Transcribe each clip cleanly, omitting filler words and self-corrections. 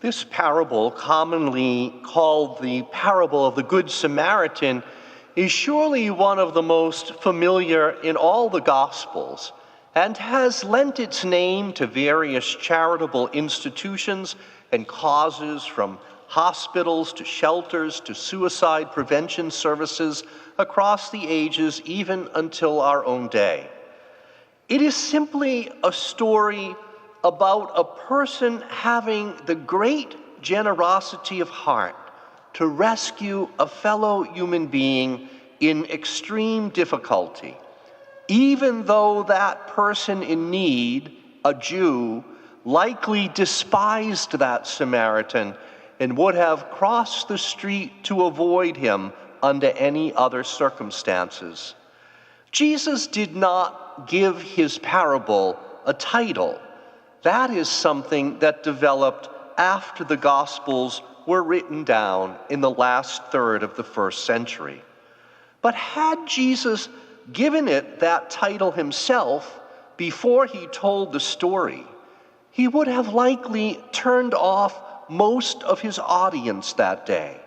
This parable, commonly called the parable of the Good Samaritan, is surely one of the most familiar in all the Gospels and has lent its name to various charitable institutions and causes, from hospitals to shelters to suicide prevention services across the ages, even until our own day. It is simply a story about a person having the great generosity of heart to rescue a fellow human being in extreme difficulty, even though that person in need, a Jew, likely despised that Samaritan and would have crossed the street to avoid him under any other circumstances. Jesus did not give his parable a title. That is something that developed after the Gospels were written down in the last third of the first century. But had Jesus given it that title himself before he told the story, he would have likely turned off most of his audience that day,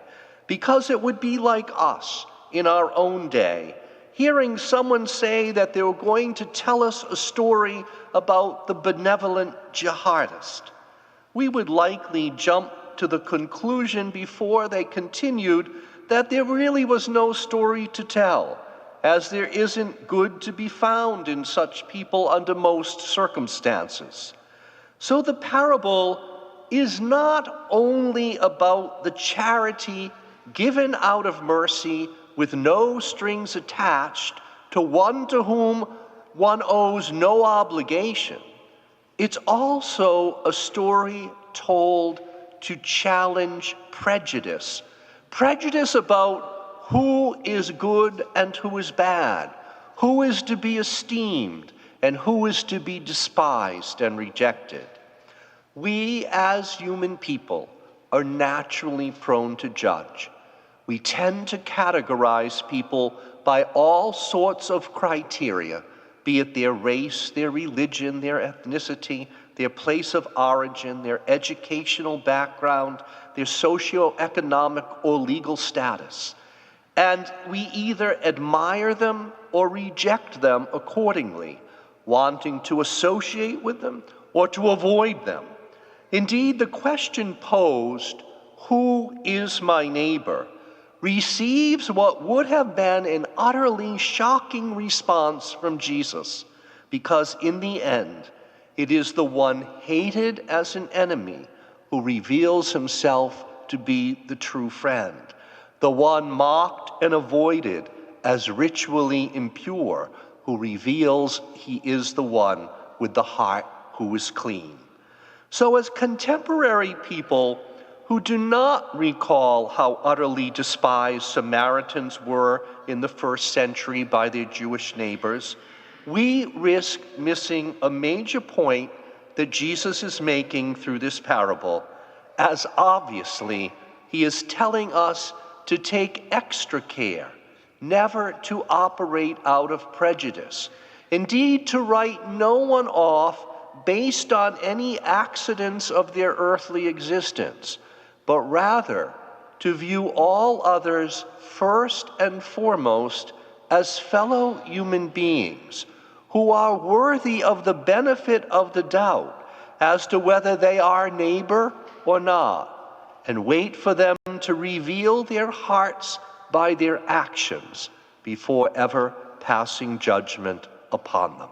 because it would be like us in our own day, hearing someone say that they were going to tell us a story about the benevolent jihadist. We would likely jump to the conclusion before they continued that there really was no story to tell, as there isn't good to be found in such people under most circumstances. So the parable is not only about the charity given out of mercy with no strings attached to one to whom one owes no obligation. It's also a story told to challenge prejudice. Prejudice about who is good and who is bad, who is to be esteemed and who is to be despised and rejected. We as human people are naturally prone to judge. We tend to categorize people by all sorts of criteria, be it their race, their religion, their ethnicity, their place of origin, their educational background, their socioeconomic or legal status. And we either admire them or reject them accordingly, wanting to associate with them or to avoid them. Indeed, the question posed, "Who is my neighbor?" receives what would have been an utterly shocking response from Jesus, because in the end, it is the one hated as an enemy who reveals himself to be the true friend, the one mocked and avoided as ritually impure who reveals he is the one with the heart who is clean. So as contemporary people who do not recall how utterly despised Samaritans were in the first century by their Jewish neighbors, we risk missing a major point that Jesus is making through this parable, as obviously he is telling us to take extra care, never to operate out of prejudice, indeed to write no one off based on any accidents of their earthly existence, but rather to view all others first and foremost as fellow human beings who are worthy of the benefit of the doubt as to whether they are neighbor or not, and wait for them to reveal their hearts by their actions before ever passing judgment upon them.